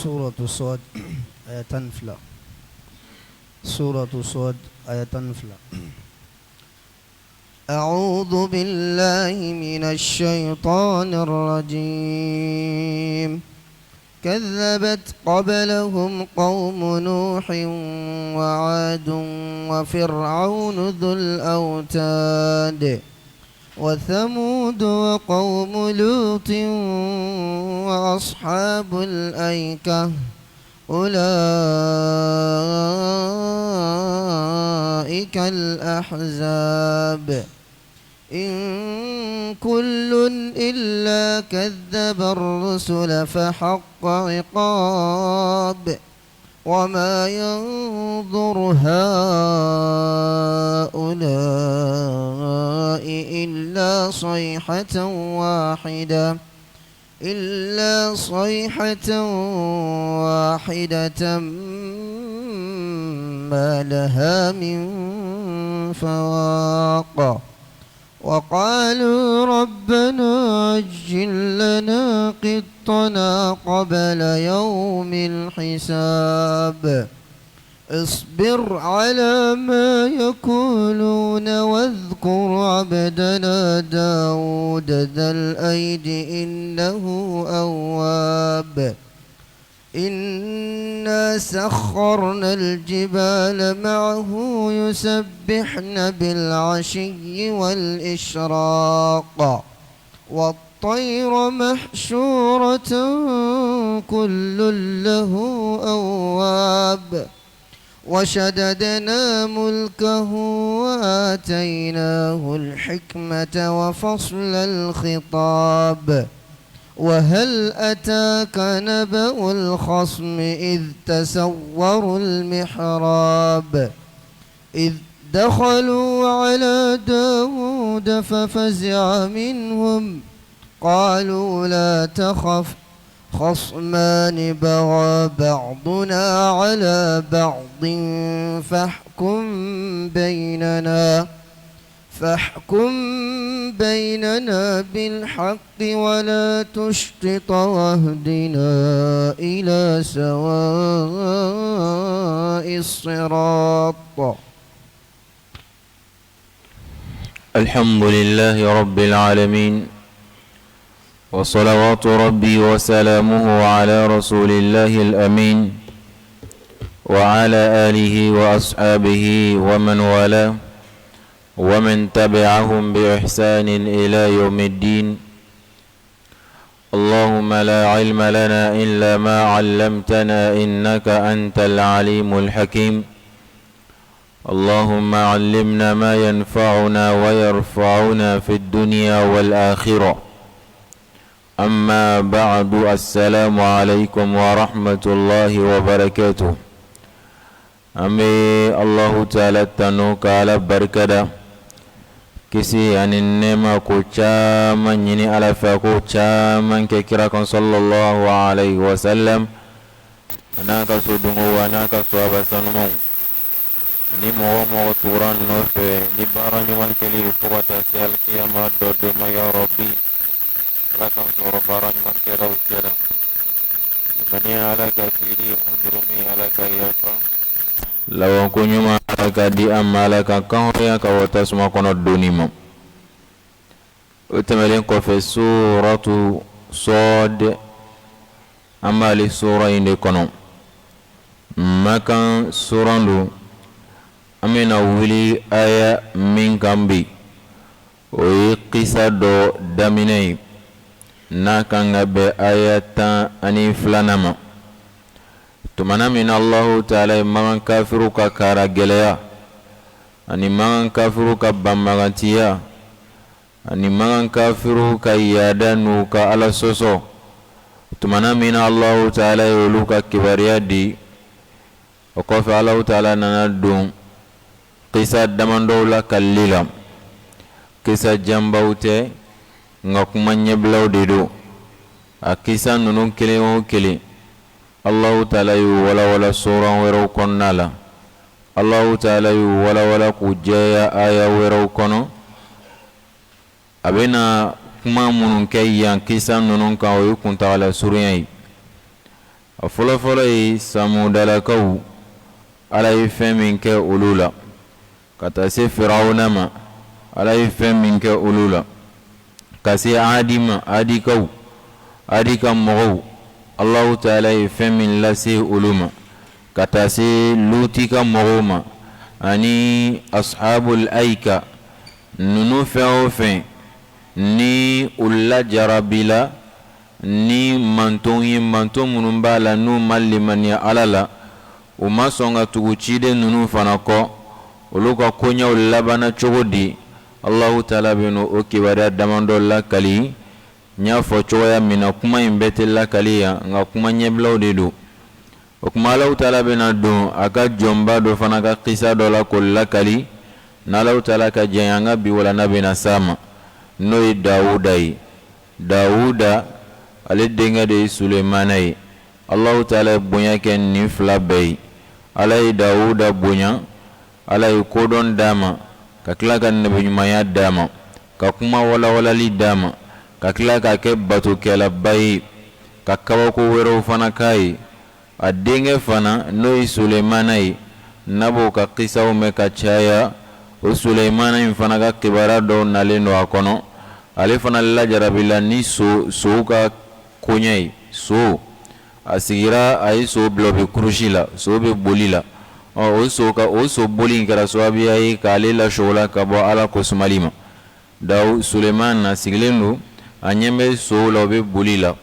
سورة صاد آية تنفلة. سورة صاد آية تنفلة. أعوذ بالله من الشيطان الرجيم. كذبت قبلهم قوم نوح وعاد وفرعون ذو الأوتاد وثمود وقوم لوط وأصحاب الأيكة أولئك الأحزاب إن كل إلا كذب الرسل فحق عقاب وما ينظر هؤلاء إلا صيحة واحدة ما لها من فواق وقالوا ربنا عجل لنا قطنا قبل يوم الحساب اصبر على ما يقولون واذكر عبدنا داود ذا الأيد إنه أواب إنا سخرنا الجبال معه يسبحن بالعشي والإشراق والطير محشورة كل له أواب وشددنا ملكه وآتيناه الحكمة وفصل الخطاب وهل أتاك نبأ الخصم إذ تسوروا المحراب إذ دخلوا على داود ففزع منهم قالوا لا تخف خصمان بغى بعضنا على بعض فاحكم بيننا بالحق ولا تشطط واهدنا إلى سواء الصراط. الحمد لله رب العالمين وصلوات ربي وسلامه على رسول الله الأمين وعلى آله وأصحابه ومن والاه ومن تبعهم بإحسان إلى يوم الدين. اللهم لا علم لنا إلا ما علمتنا إنك أنت العليم الحكيم. اللهم علمنا ما ينفعنا ويرفعنا في الدنيا والآخرة. أما بعد، السلام عليكم ورحمة الله وبركاته. أمي الله تعالى تنوك على بركة kisi ani nema ko caman ɲini ala fɛ ko caman kɛ kira kan sallallahu alaihi wasallam n'a ka so dongo wa n'a ka so abasanumaw ni mɔgɔ mɔgɔ tugura nɔfɛ ni baara ɲuman kɛli fo ka taa se alikiyama dɔ don ma ya rabbi ala k'an sɔrɔ baara ɲuman kɛlaw cɛla mani ala ka kiri an jurumi ala ka yafa lawan ko ɲuman ala ka di an ma ala ka kan hɔrɔnya ka bɔ tasuma kɔnɔ donni ma. O tɛmɛlen kɔfɛ suratu Sɔd an b'ale sura in de kɔnɔ. Makan suran don. An bɛna wuli aya min kan bi o ye kisa dɔ daminɛ ye n'a kan ka bɛn aya 12 ma. Tumana min Allahu Ta'ala ye magan kafiru ka kara gɛlɛya ani magan kafiru ka banbagantiya ani magan kafiru ka yaada n'u ka ala sɔsɔ. Tumana min Allahu Ta'ala ye olu ka kibariya di. O kɔfɛ Allahu Ta'ala nana don kisa damandɔw la kalili la. Kisa janbaw tɛ nka kuma ɲɛbilaw de don. A kisa ninnu kelen o kelen Allahu Ta'ala y'u walawala suran wɛrɛw kɔnɔna la. Allahu Ta'ala y'u walawala k'u jɛya aya wɛrɛw kɔnɔ. A bɛna kuma minnu kɛ yan kisa ninnu kan o ye kuntagala surunya ye. a fɔlɔfɔlɔ ye samudalakaw ala ye fɛn min kɛ olu la ka taa se firawuna ma ala ye fɛn min kɛ olu la ka se adi ma adikaw adi ka mɔgɔw Allahu Ta'ala ye fɛn min lase olu ma ka taa se luti ka mɔgɔw ma ani ashabul aika nunu fɛn o fɛn ni u lajarabila ni manton ye manton minnu b'a la n'u ma limaniya ala la u ma sɔn ka tugu ciden ninnu fana kɔ olu ka koɲɛw labana cogo di Allahu Ta'ala bɛ o kibaruya damadɔ lakali n y'a fɔ cogoya min na kuma in bɛɛ tɛ lakali yan nka kuma ɲɛbilaw de don o kuma Allahu Ta'ala bɛna don a ka jɔnba dɔ fana ka kisa dɔ la k'o lakali n'Allahu Ta'ala ka jɛn an ka bi walanda bɛna s'a ma n'o ye Dawuda ye Dawuda ale denkɛ de ye Sulemana ye Allahu Ta'ala ye bonya kɛ nin fila bɛɛ ye ala ye Dawuda bonya ala ye kodɔn d'a ma ka tila ka nabiɲumanya d'a ma ka kuma walawalali d'a ma ka tila ka kɛ batokɛlaba ye ka kabako wɛrɛw fana k'a ye a denkɛ fana n'o ye Sulemana ye n'a b'o ka kisaw mɛn ka caya o Sulemana in fana ka kibaruya dɔw nalen don a kɔnɔ ale fana lajarabila ni sow ka koɲɛ ye so a sigira a ye so bila o bɛ kurusi la so bɛ boli la o so boli in kɛra sababuya ye k'ale lasogola ka bɔ ala kosumali ma Sulemana sigilen don a ɲɛ bɛ so la o bɛ boli la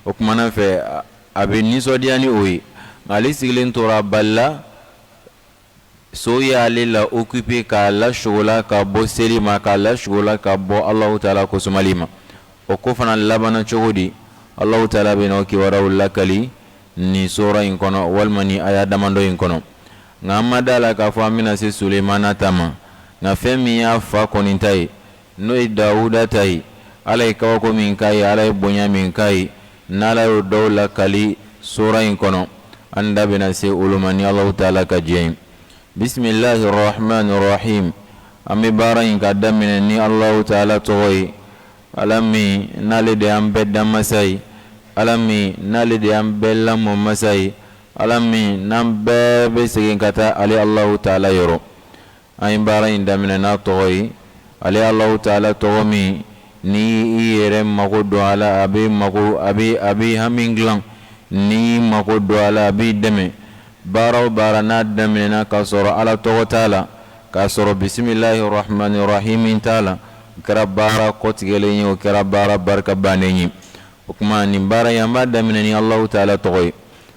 o kumana fɛ a bɛ nisɔndiya ni o ye ale sigilen tora a balila so y'ale la occupé k'a lasogola ka bɔ seli ma k'a lasogola ka bɔ Allahu Ta'ala kosumali ma o ko fana labana cogo di Allahu Ta'ala bɛ n'o kibaruyaw lakali ni sura in kɔnɔ walima ni aya damadɔ in kɔnɔ nka an ma da la k'a fɔ an bɛna se Sulemana ta ma nka fɛn min y'a fa kɔni ta ye n'o ye Dawuda ta ye ala ye kabako min k'a ye ala ye bonya min k'a ye n'ala y'o dɔw lakali sura in kɔnɔ an da bɛna se olu ma ni Allahu Ta'ala ka diɲɛ ye bismillahir rahmanir rahim an bɛ baara in ka daminɛ ni Allahu Ta'ala tɔgɔ ye ala min n'ale de y'an bɛɛ danmasa ye ala min n'ale de y'an bɛɛ lamɔ masa ye ala min n'an bɛɛ bɛ segin ka taa ale Allahu Ta'ala yɔrɔ an ye baara in daminɛ n'a tɔgɔ ye ale Allahu Ta'ala tɔgɔ min ni i yɛrɛ mago don a la a bɛ hami dilan ni mago don a la a b'i dɛmɛ baara o baara n'a daminɛna k'a sɔrɔ ala tɔgɔ t'a la k'a sɔrɔ bismillahir rahmanir rahim t'a la o kɛra baara kɔtigɛlen ye o kɛra baara barika bannen ye o kuma nin baara in an b'a daminɛ ni Allahu Ta'ala tɔgɔ ye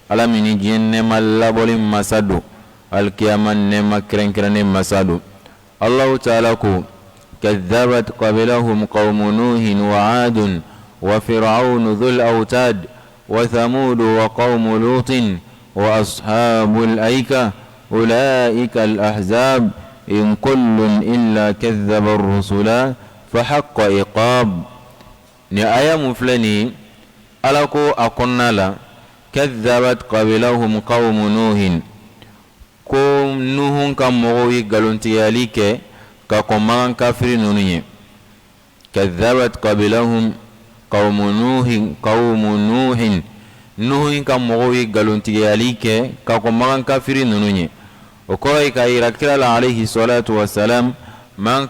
ala min ni diɲɛ nɛɛma labɔli masa don alikiyama nɛɛma kɛrɛnkɛrɛnnen masa don Allahu Ta'ala ko كذبت قبلهم قوم نوح وعاد وفرعون ذو الأوتاد وثمود وقوم لوط وأصحاب الأيكة أولئك الأحزاب إن كل إلا كذب الرسل فحق إقاب نآية مفلني ألكو أقلنا لا كذبت قبلهم قوم نوح كوم نوح كمغوي قلنتياليك كقمان كافر نوني كذبت قبلهم قوم نوح nuhu ka mɔgɔw ye galontigɛyali kɛ ka ko magan kafiri ninnu ye o kɔrɔ ye ka yira kira la alayhi salatu wasalam magan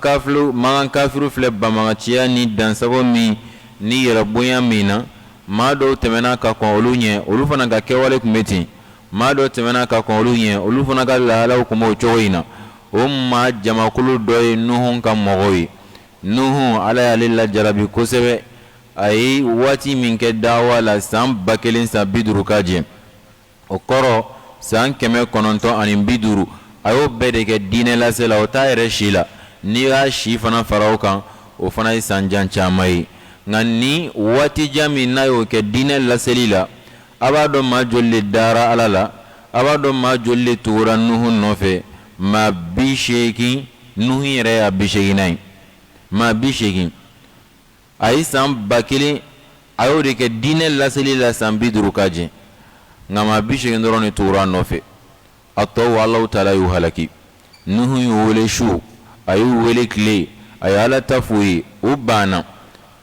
kafiru filɛ banbaganciya ni dansago min ni yɛrɛ bonya min na maa dɔw tɛmɛna ka kɔn olu ɲɛ olu fana ka kɛwale tun bɛ ten maa dɔw tɛmɛna ka kɔn olu ɲɛ olu fana ka lahalaw tun b'o cogo in na o maa jamakulu dɔ ye nuhu ka mɔgɔw ye nuhu ala y'ale lajarabi kosɛbɛ a ye waati min kɛ dawa la san 1000 san 50 ka jɛ o kɔrɔ san 950 a y'o bɛɛ de kɛ diinɛ lase la o t'a yɛrɛ si la n'i y'a si fana fara o kan o fana ye san jan caman ye nka ni waati jan min n'a y'o kɛ diinɛ laseli la a b'a dɔn maa joli de dara ala la a b'a dɔn maa joli de tugura nuhu nɔfɛ maa 80 nuhu yɛrɛ y'a 80 ye maa 80 a ye san 1000 a y'o de kɛ diinɛ laseli la san 50 ka jɛ nka maa 80 dɔrɔn de tugura nɔfɛ a tɔw Allahu Ta'ala y'u halaki nuhu y'u wele su a y'u wele tile a ye ala ta f'u ye u banna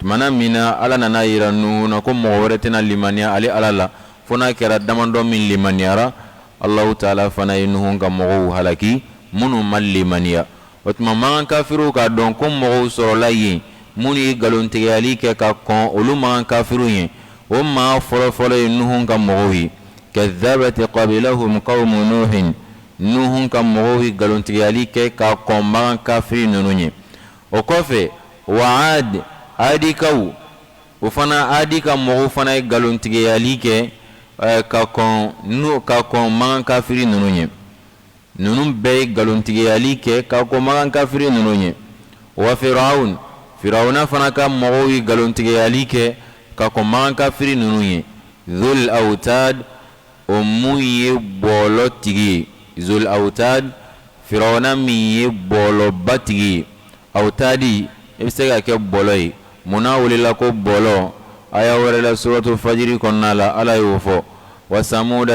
tumana min na ala nana yira nuhu na ko mɔgɔ wɛrɛ tɛna limaniya ale ala la fona kera damando min limaniyara Allahu ta'ala fana inuhun ka mogo halaki munu mal limaniya otuma man kafiru ka don ko mogo sorola yin muni galontigiyali ke ka kon olu man kafiru yin o ma folo inuhun ka mogo yi kadhabati qabilahum qawm nuhun ka mogo yi galontigiyali ke ka kon man kafiru nununye o kofe wa adikaw o fana adika mogo fana galontigiyali ke ka kon man kafiru nununye nunun bɛ galontigiyali kɛ ka ko magan kafiri nunu ye wa firawuna fana ka mɔgɔw ye galontigiyali kɛ ka ko magan kafiri nunu ye zul autad o mun ye bɔlɔ tigi ye zul autad firawuna min ye bɔlɔba tigi ye autadi i bɛ se ka kɛ bɔlɔ ye munna welela ko bɔlɔ aya wɛrɛ la suratul fajiri kɔnɔna la ala y'o fɔ wa samuda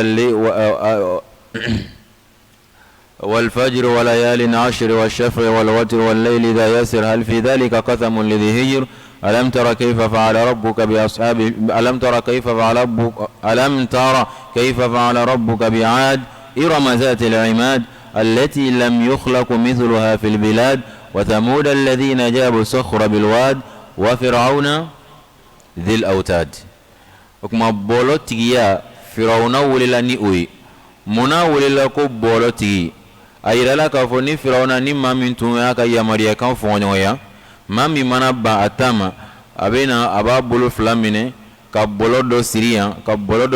والفجر وليال عشر والشفع والوتر والليل إذا يسر هل في ذلك قسم لذي هجر ألم تر كيف فعل ربك بأصحاب ألم تر كيف فعل ربك بعاد إرم ذات العماد التي لم يخلق مثلها في البلاد وثمود الذين جابوا الصخر بالواد وفرعون ذي الأوتاد وكما بولوتيا فرعون وللني أوي منا وللكو بولوتي ayirala ka fɔ ni firawuna ni maa min tun y'a ka yamaruya kan fɔ ɲɔgɔnya maa min mana ban a ta ma a b'a bolo fila minɛ ka bɔlɔ dɔ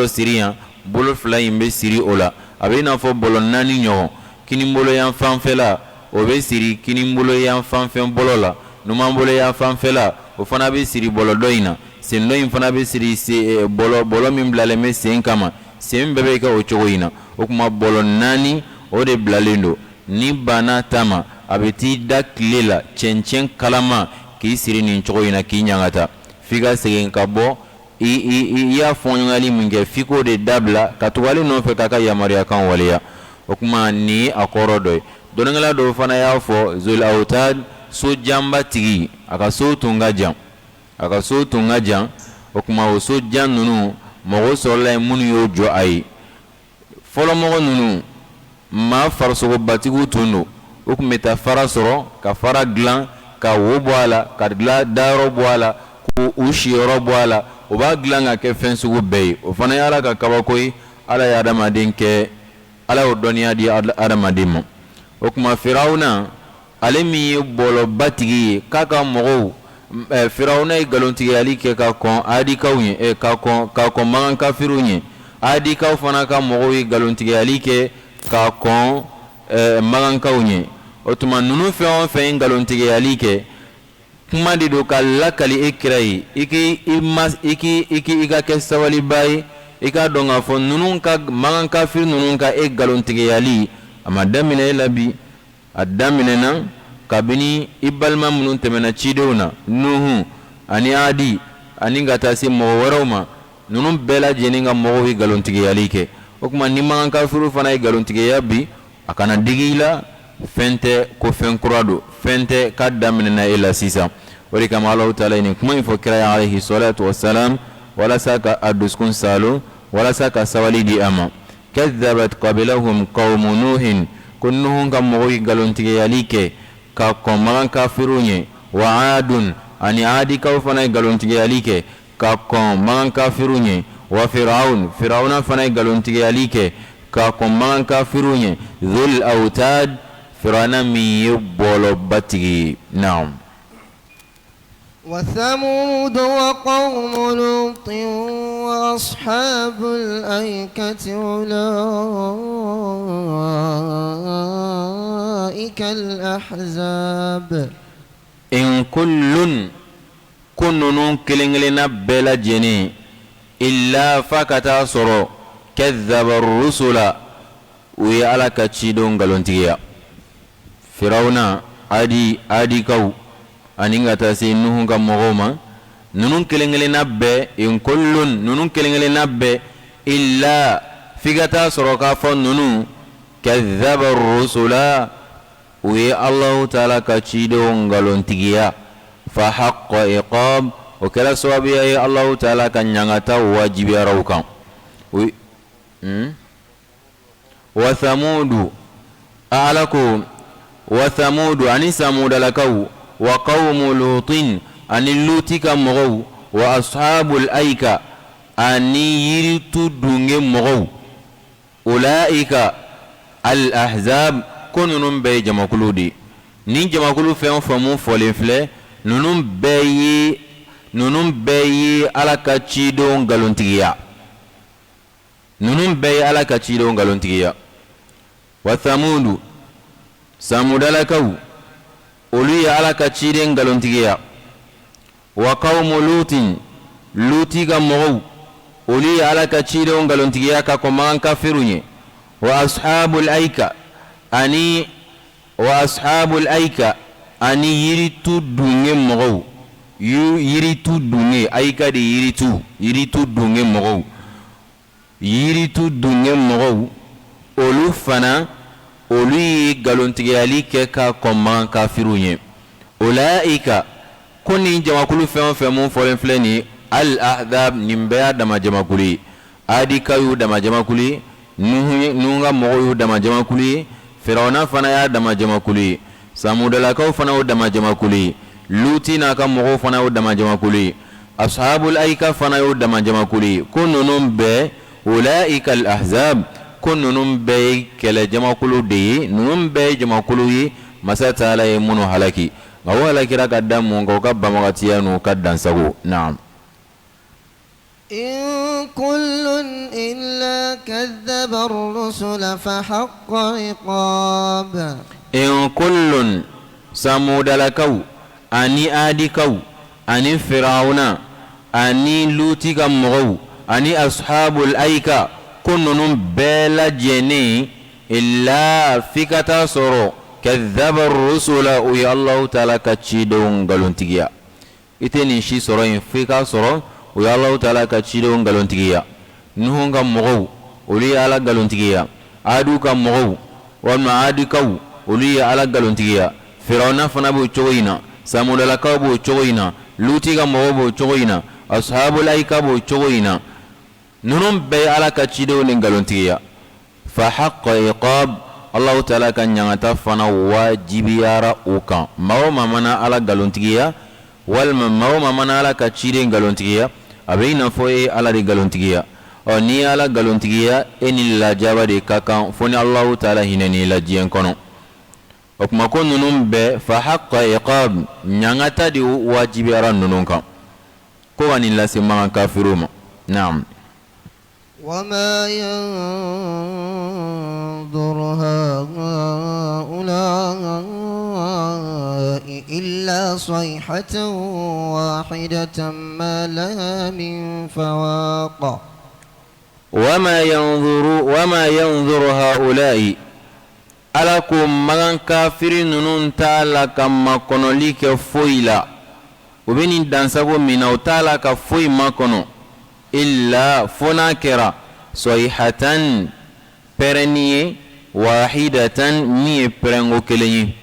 siri yan bolo fila in bɛ siri o la a bɛ n'a fɔ bɔlɔ naani ɲɔgɔn kinibolo yan fanfɛla o bɛ siri kinibolo yan fanfɛ bɔlɔ la numanbolo yan fanfɛla o fana bɛ siri bɔlɔ dɔ in na sen dɔ in fana bɛ siri bɔlɔ min bilalen bɛ sen kama sen bɛɛ bɛ kɛ o cogo in na o kuma bɔlɔ naani o de bilalen do ni bana tama a bɛ t'i da tile la cɛncɛn kalama k'i siri nin cogo in na k'i ɲangata f'i ka segin ka bɔ i y'a fɔɲɔgɔnli min kɛ f'i k'o de dabila ka tugu ale nɔfɛ k'a ka yamaruya kan waleya o kuma ni a kɔrɔ dɔ ye dɔnnikɛla dɔw fana y'a fɔ zul autad so janba tigi a ka so tun ka jan o kuma o so jan ninnu mɔgɔ sɔrɔla ye minnu y'o jɔ a ye fɔlɔ mɔgɔ ninnu maa farisogobatigiw tun don u tun bɛ taa fara sɔrɔ ka fara dilan ka wo bɔ a la ka dayɔrɔ bɔ a la k'u siyɔrɔ bɔ a la o b'a dilan ka kɛ fɛn sugu bɛɛ ye o fana ye ala ka kabako ye ala ye adamaden kɛ ala y'o dɔnniya di adamaden ma o tuma firawuna ale min ye bɔlɔba tigi ye k'a ka mɔgɔw firawuna ye galontigiyali kɛ ka kɔn adikaw ye ka kɔn magan kafiriw ye adikaw fana ka mɔgɔw ye galontigiyali kɛ ka kɔn magankaw ye o tuma ninnu fɛn o fɛn galontigiyali kɛ kuma de don ka lakali e kira ye i ka kɛ sabaliba ye i ka dɔn k'a fɔ ninnu ka magan kafiri ninnu ka e galontigiyali a ma daminɛ e la bi a daminɛna kabini i balima minnu tɛmɛna cidenw na nuhu ani adi ani ka taa se mɔgɔ wɛrɛw ma ninnu bɛɛ lajɛlen ka mɔgɔw ye galontigiyali kɛ o kuma ni magan kafiriw fana ye galontigiya bi a kana digi i la fɛn tɛ ko fɛn kura don fɛn tɛ k'a daminɛna e la sisan o de kama Alahu Taala ye nin kuma in fɔ kira ye alayhi salatu wassalam walasa ka a dusukun salo walasa ka sabali di a ma kadhabat qabilahum qawmu nuhin ko nuhun ka mɔgɔw ye galontigiyali kɛ ka kɔn magan kafiriw ye wa adun ani adikaw fana ye galontigiyali kɛ ka kɔn magan kafiriw ye wa firawuna fana ye galontigiyali kɛ ka kɔn magan kafiriw ye zul autad firawuna min ye bɔlɔba tigi ye naam وثمود وقوم لوط وأصحاب الأيكة أولئك الأحزاب إن كل كنن كلنا بلا جني إلا فكتا صرو كذب الرسل ويالا كتشيدون غلونتيا فرعون adi كو aninga ta se nuhun ka mɔgɔw ma nunun kelenkelenna bɛɛ in kullun nunun kelenkelenna bɛɛ illa f'i ka taa sɔrɔ k'a fɔ nunu kadhaba rusula u ye Allahu Taala ka cidenw ngalontigiya fa haqqa iqab o kɛra sababuya ye Allahu Taala ka ɲangata wajibiyaraw kan wa thamudu alaku wa thamudu ani samuda lakau wa qawmu lutin ani lutika mogo wa ashabul aika ani yiritu dunge mogo ulaika al ahzab kununum be jamakuludi ni jamakulu fen famu folenfle nunum beyi alaka cido ngalontigiya nunum beyi alaka cido ngalontigiya wa thamudu samudalakau olu ye alaka ciden ngalontigiya wa qawmu lutin lutiga mogow olu ye alaka cido ngalontigiya ka ko magan kafirunye wa ashabul aika ani yiritu dunge mogow yiritu dunge aika de yiritu dunge mogow olu fana olu ye galontigiyali kɛ ka kɔnman kafirunye ulaika kuni jamakulu fɛn o fɛn mun fɔlen filɛ ni al ahzab nin bɛɛ y'a dama jamakulu ye adika y'u dama jamakulu ye nuhu ka mɔgɔw y'u dama jamakulu ye firawuna fana y'a dama jamakulu ye samudalakaw fana y'u dama jamakulu ye luti n'a ka mɔgɔw fana y'u dama jamakulu ye ashabul aika fana y'u dama jamakulu ye ko ninnu bɛɛ ulaika al ahzab ko ninnu bɛɛ ye kɛlɛ jamakulu de ye ninnu bɛɛ ye jamakulu ye masa taala ye minnu halaki nka o halakira ka da mun kan o ka banbagatiya n'u ka dansago naam. إن كل إلا كذب الرسل فحق عقاب إن كل سمودلكو أني آدكو أني فرعون أني لوتك مغو أني أصحاب الأيكة كنن بلا جني إلا فيكتا سورو كذب الرسل ويا الله تعالى كتشيدون غلونتيجيا إتني شي سورو فيكا سورو ويا الله تعالى كتشيدون غلونتيجيا نهون كمغو ولي على غلونتيجيا آدو كمغو وما آدكو ولي على غلونتيجيا فرعون فنبو تشوينا samudalakaw b'o cogo in na luti ka mɔgɔw b'o cogo in na ashabul aika b'o cogo in na ninnu bɛɛ ye ala ka cidenw ni nkalontigiya fa haqqa iqab Allahu taala ka ɲangata fana wajibiyara u kan maa o maa mana ala nkalontigiya walima maa o maa mana ala ka ciden nkalontigiya a bɛ i n'a fɔ e ye ala de nkalontigiya n'i ye ala nkalontigiya e ni lajaba de ka kan fo ni Allahu taala hinɛ la diɲɛ kɔnɔ. O kuma ko ninnu bɛɛ fa haqqa iqab ɲangata de wajibiyara ninnu kan ko ka nin lase magan kafiru ma naam. وما ينظر هؤلاء إلا صيحة واحدة ما لها من فواق وما ينظر هؤلاء ala ko magan kafiri ninnu t'a la ka makɔnɔli kɛ foyi la u bɛ nin dansago min na u t'a la ka foyi makɔnɔ illa fo n'a kɛra sayhatan pɛrɛnni ye wahidatan min ye pɛrɛnko kelen ye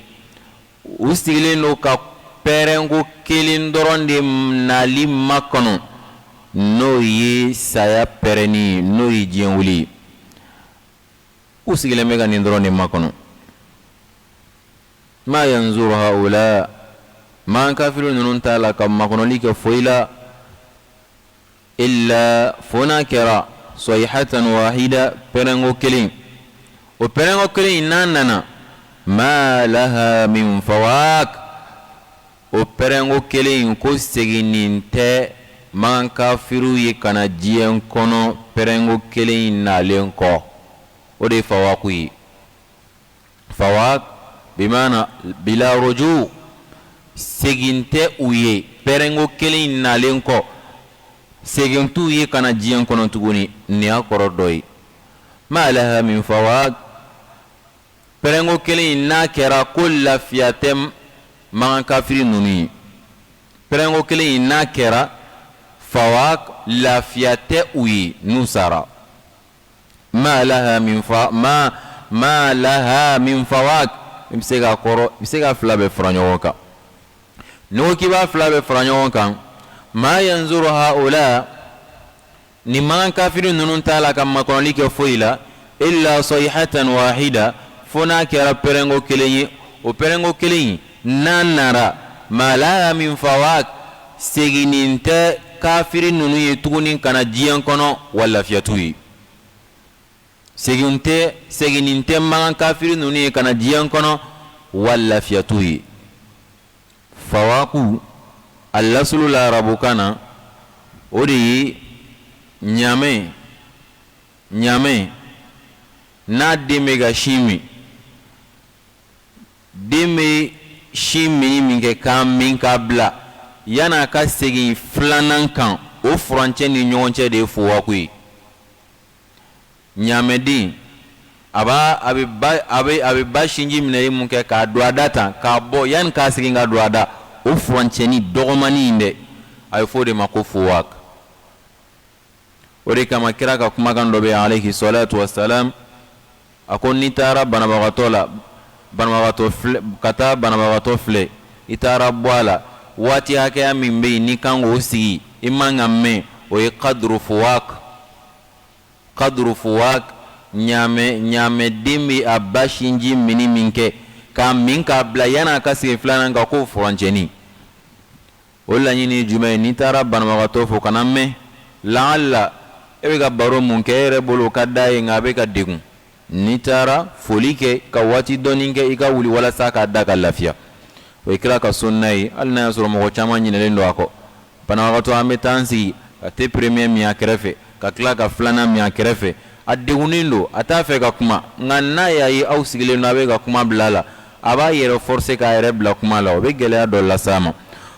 u sigilen don ka pɛrɛnko kelen dɔrɔn de nali makɔnɔ n'o ye saya pɛrɛnni ye n'o ye diɲɛ wuli ye u sigilen bɛ ka nin dɔrɔn de makɔnɔ. ما ينظر هؤلاء ما كافرون ننتا لك ما كنوليك فويلا إلا فناكرا صيحة واحدة برنغو كلين وبرنغو كلين ناننا ما لها من فواك وبرنغو كلين كوستغنين تا ما كافرون يكنا جيان كونو برنغو كلين نالين كو ودي فواكوي فواك bimana bila roju seginte uye perengo kelen nalen ko segintu ye kana jiyan kono tuguni ni akoro doyi ma laha min fawaq perengo kelen na kera kulla fiatem man kafiri nuni perengo kelen na kera fawaq la fiate uye nusara ma laha min fawaq misega koro misega fila bɛ fara ɲɔgɔn kan n'o k'i b'a fila bɛ fara ɲɔgɔn kan ma yanzuru haula ni man kafiru nunun tala kam makonli ke foila illa sayhatan wahida fona kera perengo kelenyi o perengo kelenyi nanara mala min fawak segininte kafiri nunu ye tuguni kana jiyan kono wala fiyatuyi segininte man kafiri nunu ye kana jiyan kono wala fiyatuyi fawaku allasulu la rabukana odi nyame na deme ga shimi deme shimi minge ka min ka bla yana ka segi flanan kan o frontier ni ɲɔgɔn de fawaku nyame din abe ba shinji minɛ mun kɛ ka duada tan ka bɔ yan ka segi ka duada o frontier ni dɔgɔmani inde ay fo de ma ko fawak o de kama kira ka kumakan dɔ bɛ alayhi salatu wassalam akon ni taara banabagatɔ la banabagatɔ filɛ i taara bɔ a la waati hakɛya min bɛ yen ni kan k'o sigi i man ka mɛn o ye qadru fuwak ɲaamɛ den bɛ a ba sinji mini min kɛ k'a min k'a bila yan'a ka sigi filanan kan k'o furancɛni o laɲini jumɛn ye n'i taara banabagatɔ fo kana mɛn laala e bɛ ka baro mun kɛ e yɛrɛ bolo o ka d'a ye nka a bɛ ka degun n'i taara foli kɛ ka waati dɔɔni kɛ i ka wuli walasa k'a da ka lafiya o ye kira ka sunna ye hali n'a y'a sɔrɔ mɔgɔ caman ɲinɛlen don a kɔ banabagatɔ an bɛ taa an sigi ka te premier min a kɛrɛfɛ ka tila ka filanan min a kɛrɛfɛ a degunnen don a t'a fɛ ka kuma nka n'a y'a ye aw sigilen don a bɛ ka kuma bila a la a b'a yɛrɛ forcer k'a yɛrɛ bila kuma la o bɛ gɛlɛya dɔ las'a ma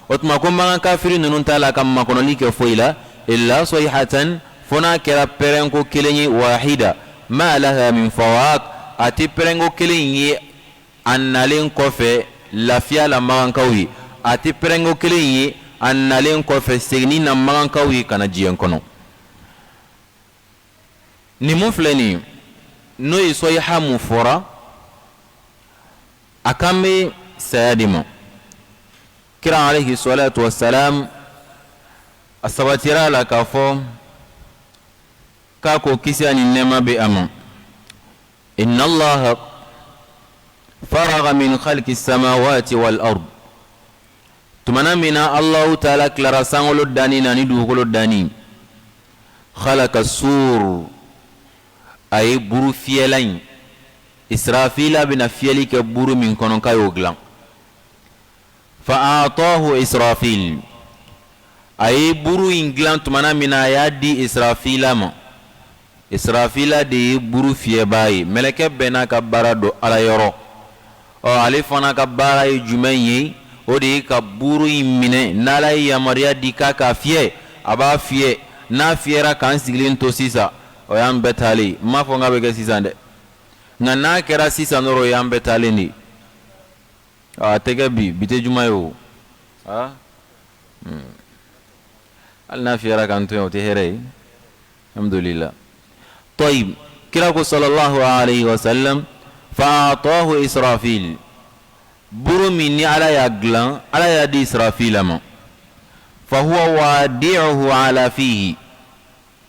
o tuma ko mankan kafiri ninnu t'a la ka makɔnɔli kɛ foyi la illa sayhatan fo n'a kɛra pɛrɛnko kelen ye wahida ma laha min fawaq a tɛ pɛrɛnko kelen ye a nalen kɔfɛ lafiya la magankaw ye a tɛ pɛrɛnko kelen ye a nalen kɔfɛ seginni na magankaw ye kana diɲɛ kɔnɔ ni mun filɛ nin ye n'o ye sayha mun fɔra a kan bɛ saya de ma kira alayhi salatu wassalam a sabatira la k'a fɔ k'a ko kisi ani nɛɛma bɛ a ma inna allaha faraga min khalqi samawati wal ard tumana mina allahu taala kilara sankolo dani na ni dugukolo dani khalaqa sur a ye buru fiyɛlan israfila bɛna fiyɛli kɛ buru min kɔnɔ k'a y'o dilan fa'atahu israfil a ye buru in dilan tumana min na a y'a di israfila ma israfila de ye buru fiyɛbaa ye mɛlɛkɛ bɛɛ n'a ka baara don ala yɔrɔ ale fana ka baara ye jumɛn ye o de ye ka buru in minɛ n'ala ye yamaruya di k'a ka fiyɛ a b'a fiyɛ n'a fiyɛra k'an sigilen to sisan o y'an bɛɛ taalen n m'a fɔ n k'a bɛ kɛ sisan dɛ nka n'a kɛra sisan dɔrɔn o y'an bɛɛ taalen de a tɛ kɛ bi tɛ juma ye o hali n'a fiyɛra k'an to yen o tɛ hɛrɛ ye alhamdulillah طيب kira ko sallallahu alayhi wa sallam fa'atahu israfil buru min ni ala y'a dilan ala y'a di israfila ma fa huwa wadi'uhu ala fihi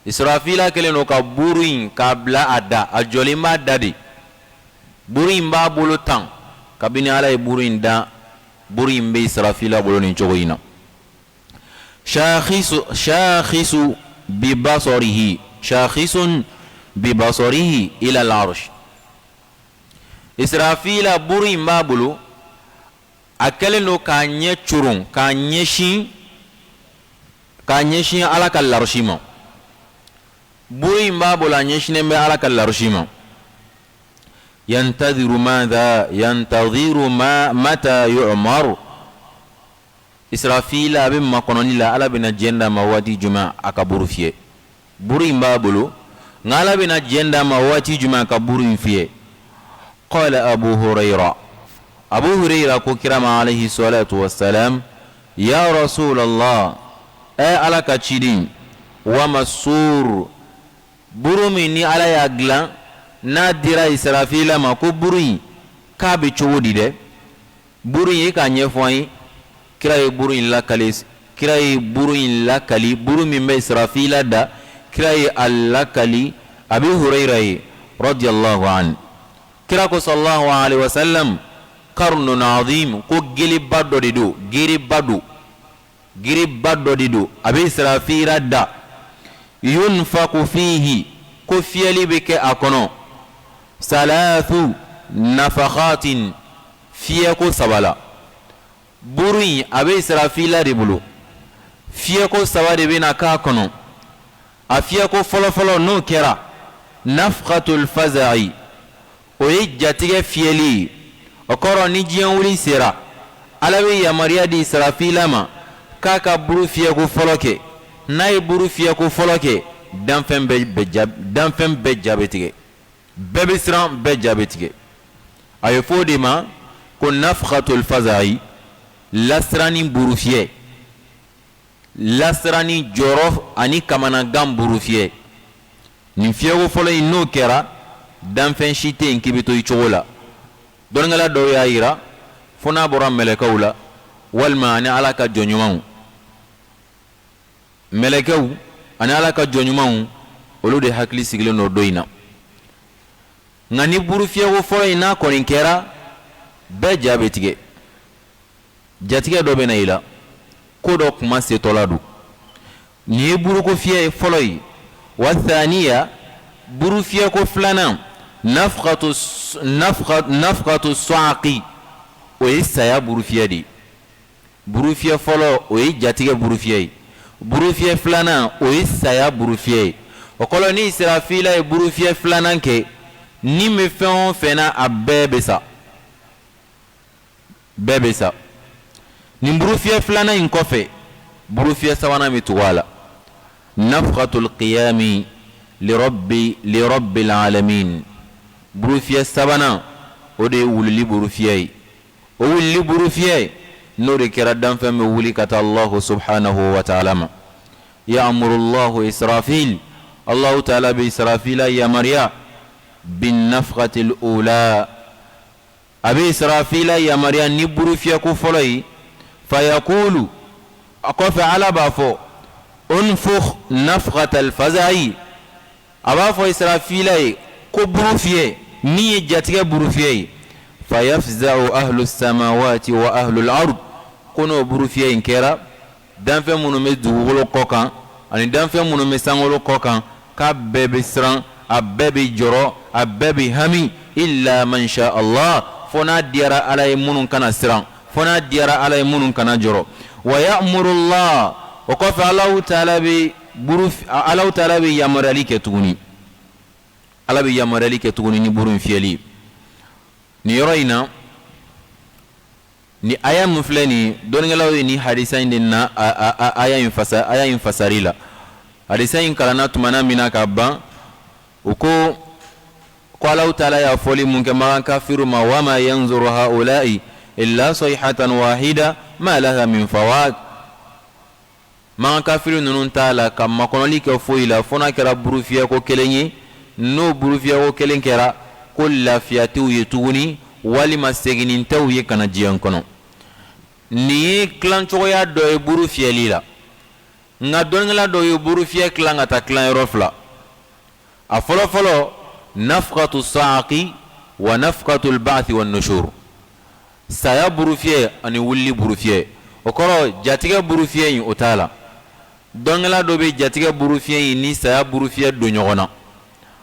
israfila kelen do ka buru in k'a bila a da a jɔlen b'a da de buru in b'a bolo tan kabini ala ye buru in da buru in bɛ israfila bolo nin cogo in na shakhisu bibasarihi ila al-arsh israfila buru in b'a bolo a kelen do k'a ɲɛ coron k'a ɲɛsin ala ka larshi ma buru in b'a bolo a ɲɛsinnen bɛ ala ka larshi ma yantadhiru mata yu'mar israfila a bɛ makɔnɔni la ala bɛna diɲɛ d'a ma waati jumɛn a ka buru fiyɛ buru in b'a bolo nka ala bɛna diɲɛ d'a ma waati jumɛn a ka buru in fiyɛ qala abu hurayra ko kira ma alayhi salatu wassalam ya rasulallah ala ka ciden wa masur buru min ni ala y'a dilan n'a dira israfila ma ko buru in k'a bɛ cogo di dɛ buru in e k'a ɲɛfɔ an ye kira ye buru in lakali buru min bɛ israfila da كراي اللكلي أبي هريرة رضي الله عنه كراكو صلى الله عليه وسلم قرن عظيم كو جريب بدو ديدو جريب بدو ديدو أبي إسرافيل دا ينفق فيه كو فيلي بك أكونو 3 نفخات فيكو سبلا بوري أبي إسرافيل دبلو فيكو سبلا بنا كاكونو أفيكو فلو نو كرا نفخة الفزع ويجاتيك فيلي okoro ni jiyan wuli sera alawi ya maria di sarafilama kaka buru fiye ku foloke nay buru fiye ku foloke danfem be jabetige bebe sran be jabetige ayo fodima ko nafkhatul fazai lasrani buru fiye lasrani jorof ani kamana gam buru fiye ni fiye ku folo ino kera danfem shite nkibito ichogola don ngala do ya ira funa boram melekaw la walma ani ala ka jonyumaw melekaw ani ala ka jonyumaw olu de hakli sigile no doina ngani buru fiye wo fo ina ko ninkera be jabetige jatige do be na ila ko do kuma se toladu ni buru ko fiye foloi wa thaniya buru fiye ko flana nafqatu suaqi oyisaya burufiya di burufiya folo oyi jatige burufiya flana oyisaya burufiya okolo ni Israfila e burufiya flana ke ni me fen fena abebesa bebesa ni burufiya flana inkofe burufiya sawana mitwala nafqatul qiyami lirabbil alamin burufiya sabana o de wulili burufiya o wulili burufiya no de kera danfem me wuli kata Allah subhanahu wa ta'ala ya'muru Allah Israfil Allah ta'ala bi Israfila ya Maria bin nafkhati al-ula abi Israfila ya Maria ni burufiya ku foloi fayaqulu aqafa ala bafo unfukh nafkhata al-fazai abafo Israfila ko burufiya ni jatige burufiye fayafza'u ahlu samawati wa ahlu al-ard kono burufiye inkera danfe munu me duwolo kokan ani danfe munu me sangolo kokan ka bebe sran abebe joro abebe hami illa man sha Allah fona diara alay munun kana sran fona diara alay munun kana joro wa ya'muru Allah wa qafa Allah ta'ala bi buruf Allah ta'ala bi yamrali ke tuguni ala bi yamarali ke tuguni ni burun fiyeli ni yoroina ni aya mufleni don ngalaw ni hadisa indina aya infasarila hadisa in kalana tumana mina kabba uko qala ta'ala ya foli munke ma kafiru ma wama yanzuru haula'i illa sayhatan wahida ma laha min fawad ma kafiru nunun ta'ala kam makonoli ke foila fona kera buru fiya ko kelenyi no burufiya ko kelen kera ko lafiyatu yetuguni wali maseginin taw ye kana jiyan kono ni klan choya do e burufiya lila nga don ngala do e burufiya klan ata klan rofla a folo nafqatu saqi wa nafqatu al-ba'th wan nushur saya burufiya ani wulli burufiya okoro jatiga burufiya yin otala don ngala do be jatiga burufiya ni saya burufiya do nyogona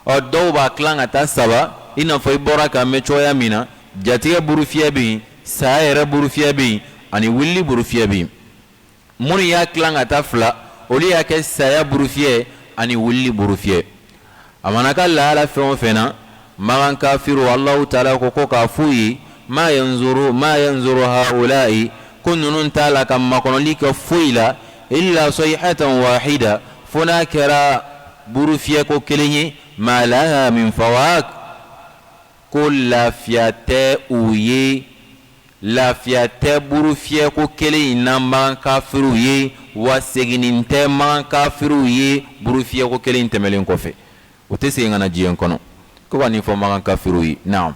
o do ba klan ata saba ina foi bora ka mechoya mina jatiga burufiya bi sayere burufiya bi ani wulli burufiya bi mun ya klan ata fla oli ya ke saya burufiya ani wulli burufiya amana kala ala fena magan kafiru Allah ta'ala ko ka fuyi ma yanzuru haula'i kunnun ta'ala kam makonoli ka fuila illa sayhatan wahida funa kara burufiya ko kelenye ma laha min fawaq kul lafiyate uye lafiyate burufiya ko kelen namba kafiru ye wasegininte man kafiru ye burufiya ko kelen temelen kofe utese ngana jiyan kono ko wani fo man kafiru ye naam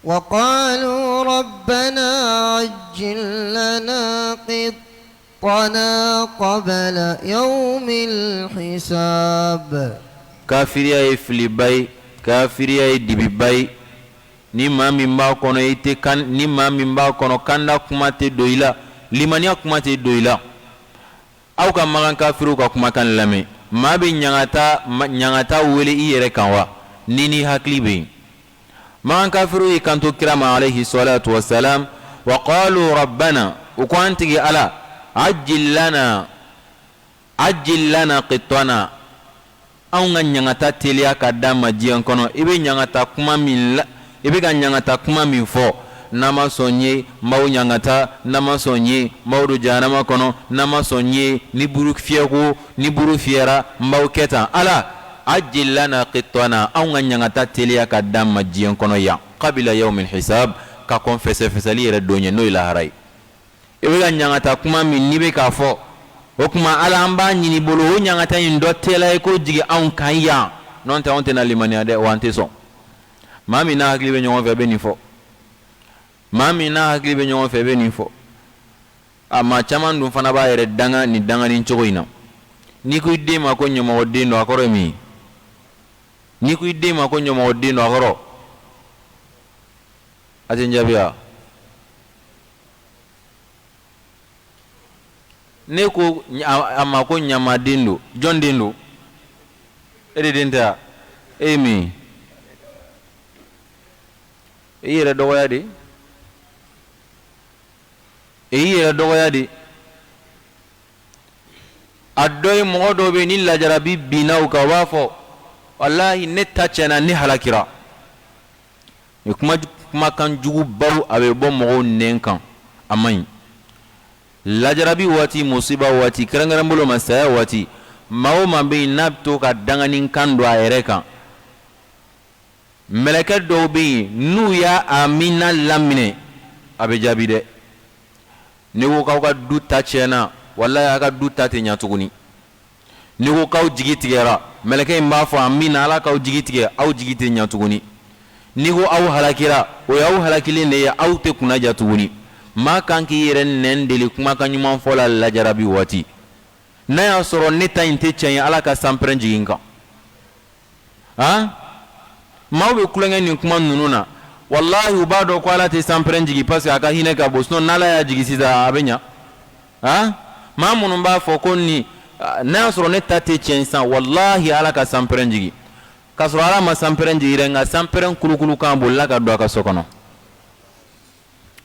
وقالوا ربنا عجل لنا قنا قبل يوم الحساب kafiriya ye filibai kafiriya ye dibibai ni maa min b'a kɔnɔ i tɛ kan ni maa min b'a kɔnɔ kanda kuma tɛ don i la limaniya kuma tɛ don i la aw ka magan kafiriw ka kumakan lamɛn maa bɛ ɲangata wele i yɛrɛ kan wa ni ni hakili bɛ yen magan kafiriw y'i kanto kira ma alayhi salatu wa salam wa qalu rabbana u ko an tigi ala ajil lana qittana anw ka ɲangata teliya ka da ma diɲɛ kɔnɔ i bɛ ɲangata kuma min fɔ n'a ma sɔn ye maaw ɲangata n'a ma sɔn ye maaw do jahanama kɔnɔ n'a ma sɔn ye ni buru fiyɛra maaw kɛ tan ala ajil lana qittana anw ka ɲangata teliya ka da ma diɲɛ kɔnɔ yan qabila yawmil hisab ka kɔn fɛsɛfɛsɛli yɛrɛ don ye n'o ye lahara ye i bɛ ka ɲangata kuma min n'i bɛ k'a fɔ o kuma ala an b'a ɲini bolo o ɲangata in dɔ tɛla ye ko jigi anw kan yan n'o tɛ anw tɛna limaniya dɛ wa an tɛ sɔn maa min n'a hakili bɛ ɲɔgɔn fɛ bɛ nin fɔ maa min n'a hakili bɛ ɲɔgɔn fɛ bɛ nin fɔ a maa caman dun fana b'a yɛrɛ danga nin danganin cogo in na n'i ko i den ma ko ɲɛmɔgɔden don a kɔrɔ ye min ye n'i ko i den ma ko ɲɛmɔgɔden don a kɔrɔ a tɛ n jaabi wa ne ko a ma ko ɲamaden don jɔn den don e de den tɛ wa e ye min e yɛrɛ dɔgɔya de a dɔ ye mɔgɔ dɔw bɛ ni lajarabi binna u kan u b'a fɔ walahi ne ta tiɲɛna ne halakira ni kumakan jugubaw a bɛ bɔ mɔgɔw nɛn kan a man ɲi lajarabi waati musiba waati kɛrɛnkɛrɛn bolo ma saya waati maa o maa bɛ yen n'a bɛ to ka danganin kan don a yɛrɛ kan mɛlɛkɛ dɔw bɛ yen n'u y'a amina laminɛ a bɛ jaabi dɛ ni ko k'aw ka du ta tiɲɛna walahi aw ka du ta tɛ ɲɛ tuguni ni ko k'aw jigi tigɛra mɛlɛkɛ in b'a fɔ amina ala k'aw jigi tigɛ aw jigi tɛ ɲɛ tuguni ni ko aw halakira o y'aw halakilen de ye aw tɛ kunnaja tuguni maa kan k'i yɛrɛ nɛn deli kumakan ɲuman fɔ la lajarabi waati n'a y'a sɔrɔ ne ta in tɛ tiɲɛ ye ala ka sanpɛrɛn jigin n kan maaw bɛ kulonkɛ nin kuma ninnu na walahi u b'a dɔn ko ala tɛ sanpɛrɛn jigin parce que a ka hinɛ ka bon sinon n'ala y'a jigin sisan a bɛ ɲa maa minnu b'a fɔ ko n'a y'a sɔrɔ ne ta tɛ tiɲɛ sisan walahi ala ka sanpɛrɛn jigin k'a sɔrɔ ala ma sanpɛrɛn jigin dɛ nka sanpɛrɛn kulukulukan bolila ka don a ka so kɔnɔ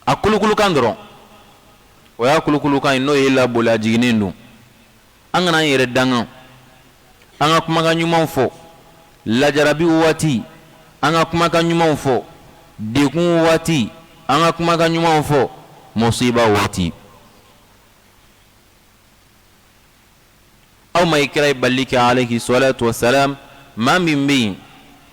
a kulukulukan dɔrɔn o y'a kulukulukan ye n'o ye laboli a jiginnen don an kana an yɛrɛ dangan an ka kumakan ɲumanw fɔ lajarabi waati an ka kumakan ɲumanw fɔ dekun waati an ka kumakan ɲumanw fɔ musiba waati aw ma i kira ye bali kɛ alayhi salatu wasalam maa min bɛ yen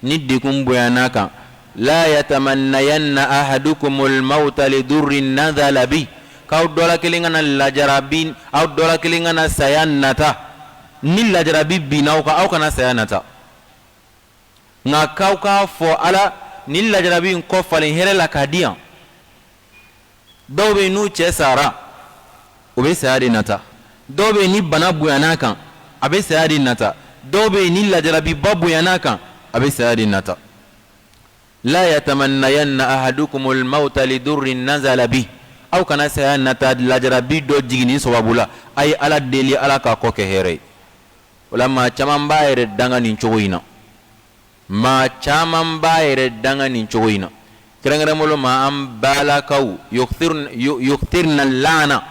ni dekun bonyana kan la yatamannayanna ahadukumul mauta lidurrin nazala bi k'aw dɔ la kelen ka na lajarabi aw dɔ la kelen ka na saya nata ni lajarabi binna aw kan aw kana saya nata nka k'aw k'a fɔ ala ni lajarabi in kɔfalen hɛrɛ la k'a di yan dɔw bɛ yen n'u cɛ sara o bɛ saya de nata dɔw bɛ yen ni bana bonyana kan a bɛ saya de nata dɔw bɛ yen ni lajarabiba bonyana kan a bɛ saya de nata la yatamannayanna ahadukumul mauta lidurrin nazala bi aw kana saya nata lajarabi dɔ jiginni sababu la a ye ala deli ala k'a kɔ kɛ hɛrɛ ye o la maa caman b'a yɛrɛ danga nin cogo in na maa caman b'a yɛrɛ danga nin cogo in na kɛrɛnkɛrɛnbolo ma an balakaw yuktirna laana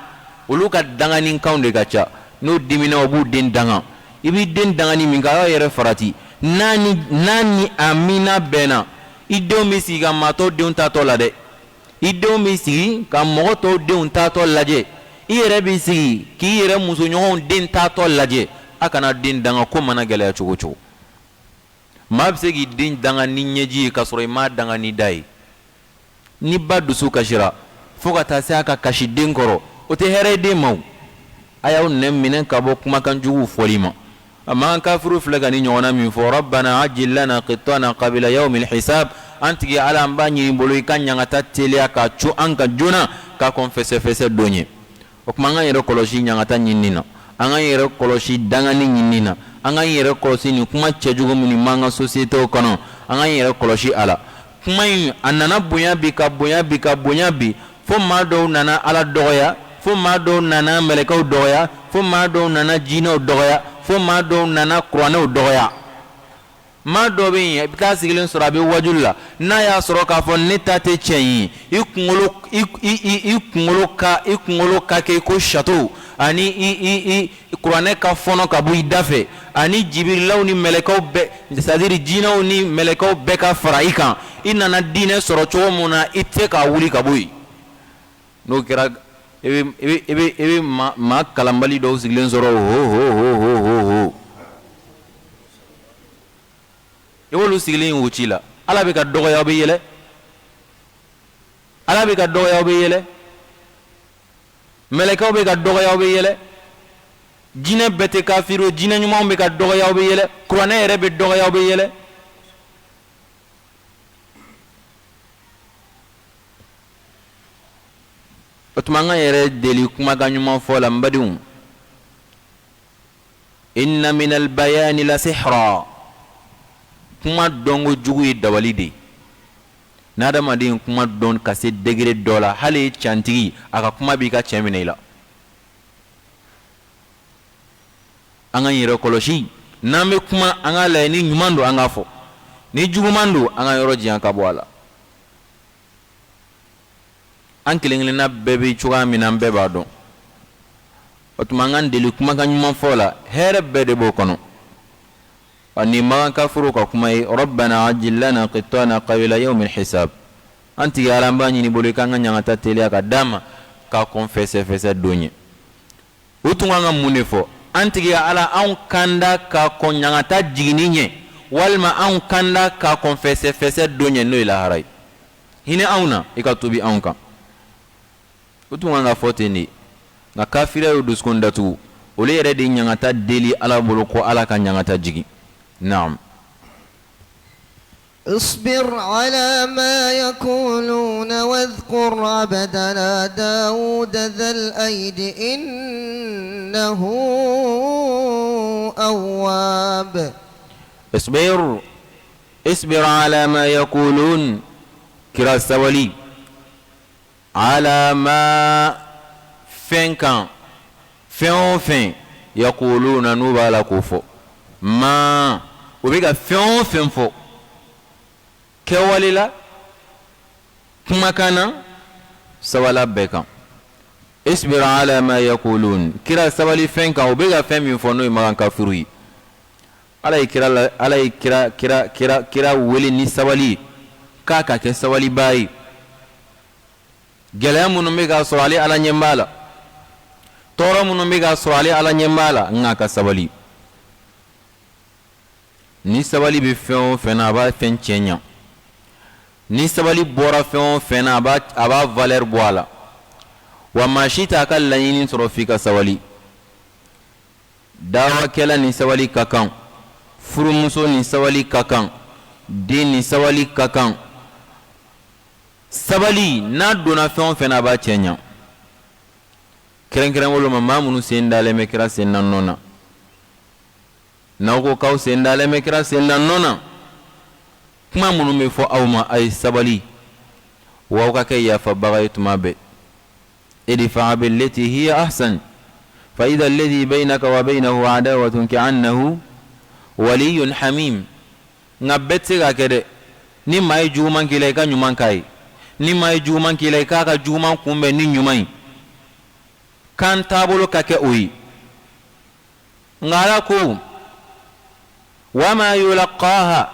olu ka danganinkanw de ka ca n'o dimina o b'u den danga i b'i den dangani min kɛ a y'a yɛrɛ farati n'a ni amina bɛnna i denw bɛ sigi ka maa tɔw denw tatɔ la dɛ i denw bɛ sigi ka mɔgɔ tɔw denw tatɔ lajɛ i yɛrɛ bɛ sigi k'i yɛrɛ musoɲɔgɔnw den tatɔ lajɛ a kana den danga ko mana gɛlɛya cogo cogo maa bɛ se k'i den danga ni ɲɛji ye k'a sɔrɔ i m'a danga ni da ye ni ba dusu kasira fo ka taa se a ka kasi den kɔrɔ o tɛ hɛrɛ ye den ma o a y'aw nɛn minɛ ka bɔ kumakan juguw fɔli ma a man kafiru filɛ ka ni ɲɔgɔnna min fɔ rabbana ajil lana qittana qabila yawmil hisab an tigi ala an b'a ɲini bolo i ka ɲangata teliya ka co an ka joona k'a kɔn fɛsɛfɛsɛ don ye o kuma an ka yɛrɛ kɔlɔsi ɲangata ɲinini na, an ka yɛrɛ kɔlɔsi dangani ɲinini na, an ka yɛrɛ kɔlɔsi ni kuma cɛjugu minnu b'an ka société kɔnɔ, an ka yɛrɛ kɔlɔsi a la. kuma in a nana bonya bi ka bonya bi ka bonya bi fo maa dɔw nana Ala dɔgɔya, fo maa dɔw nana mɛlɛkɛw dɔgɔya, fo maa dɔw nana jinɛw dɔgɔya, fo maa dɔw nana kuranɛw dɔgɔya. maa dɔ bɛ yen i bɛ taa sigilen sɔrɔ a bɛ wajuli la, n'a y'a sɔrɔ k'a fɔ ne ta tɛ tiɲɛ ye, i kunkolo ka kɛ ko château ani kuranɛ ka fɔnɔ ka bɔ i da fɛ, ani jibirilaw ni mɛlɛkɛw bɛɛ, c'est à dire jinɛw ni mɛlɛkɛw bɛɛ ka fara i kan, i nana diinɛ sɔrɔ cogo min na i tɛ k'a wuli ka bɔ yen. n'o kɛra i bɛ maa kalanbali dɔw sigilen sɔrɔ ho. i b'olu sigilen y'o ci la, Ala bɛ ka dɔgɔya aw bɛ yɛlɛ, Ala bɛ ka dɔgɔya aw bɛ yɛlɛ, mɛlɛkɛw bɛ ka dɔgɔya aw bɛ yɛlɛ, jinɛ bɛɛ tɛ kafiri ye, jinɛ ɲumanw bɛ ka dɔgɔya aw bɛ yɛlɛ, kuranɛ yɛrɛ bɛ dɔgɔya aw bɛ yɛlɛ. o tuma an ka yɛrɛ deli kumakan ɲuman fɔ la n badenw. inna minal bayani la sihra, kuma dɔnko jugu ye dabali de ye. n'adamaden kuma dɔn ka se degré dɔ la, hali cantigi a ka kuma b'i ka cɛ minɛ i la. an ka yɛrɛ kɔlɔsi, n'an bɛ kuma an ka lajɛ ni ɲuman don an ka fɔ, ni juguman don an ka yɔrɔ janya ka bɔ a la. an kelen kelenna bɛɛ bɛ cogoya min na an bɛɛ b'a dɔn. o tuma an k'an deli kumakan ɲuman fɔ la, hɛrɛ bɛɛ de b'o kɔnɔ. ni magan ka furu ka kuma ye rabbana ajil lana qittana qabla yawm alhisab, an tigi Ala an b'a ɲini bolo k'an ka ɲangata teliya ka d'a ma k'a kɔn fɛsɛfɛsɛ don ye. o tun kan ka mun de fɔ? an tigi Ala anw kanda ka kɔn ɲangata jiginni ɲɛ, walima anw kanda ka kɔn fɛsɛfɛsɛ don ye n'o ye lahara ye. hinɛ anw na i ka tubi anw kan. o tun kan ka fɔ ten de, nka kafiriya y'o dusukun datugu, olu yɛrɛ de ɲangata deli Ala bolo ko Ala ka ɲangata jigin. نعم. اصبر على ما يقولون واذكر عبدنا داود ذا الأيد إنه أواب. اصبر على ما يقولون كرا السولي على ما فين يقولون نوبا لكوفو ما وبيغا فين فو كوالي لا كما كان سوالا بكا. اصبر على ما يقولون كرا سوالي فين كان وبيغا فين من فو نوي مغان كافروي على كرا ولي ني سوالي كاكا كي سوالي باي gɛlɛya minnu bɛ ka sɔrɔ ale Ala ɲɛmaa la, tɔɔrɔ minnu bɛ ka sɔrɔ ale Ala ɲɛmaa la, n ka sabali. ni sabali bɛ fɛn o fɛn na a b'a fɛn cɛ ɲa, ni sabali bɔra fɛn o fɛn na a b'a valeur bɔ a la, wa maa si t'a ka laɲini sɔrɔ f'i ka sabali. dawakɛla ni sabali ka kan, furumuso ni sabali ka kan, den ni sabali ka kan. sabali n'a donna fɛn o fɛn na a b'a cɛ ɲa. kɛrɛnkɛrɛn woloma maa minnu sen dalen bɛ kira sen na nɔ na, n'aw ko k'aw sen dalen bɛ kira sen na nɔ na, kuma minnu bɛ fɔ aw ma a ye sabali, wa aw ka kɛ yafabaga ye tuma bɛɛ. idfa' billati hiya ahsan fa idha alladhi baynaka wa baynahu adawatun ka'annahu waliyyun hamim. nka bɛɛ tɛ se ka kɛ dɛ. ni maa ye juguman k'i la i ka ɲuman k'a ye, ni maa ye juguman k'i la i k'a ka juguman kunbɛn ni ɲuman ye. kan taabolo ka kɛ o ye. nka Ala ko wama yulaqaha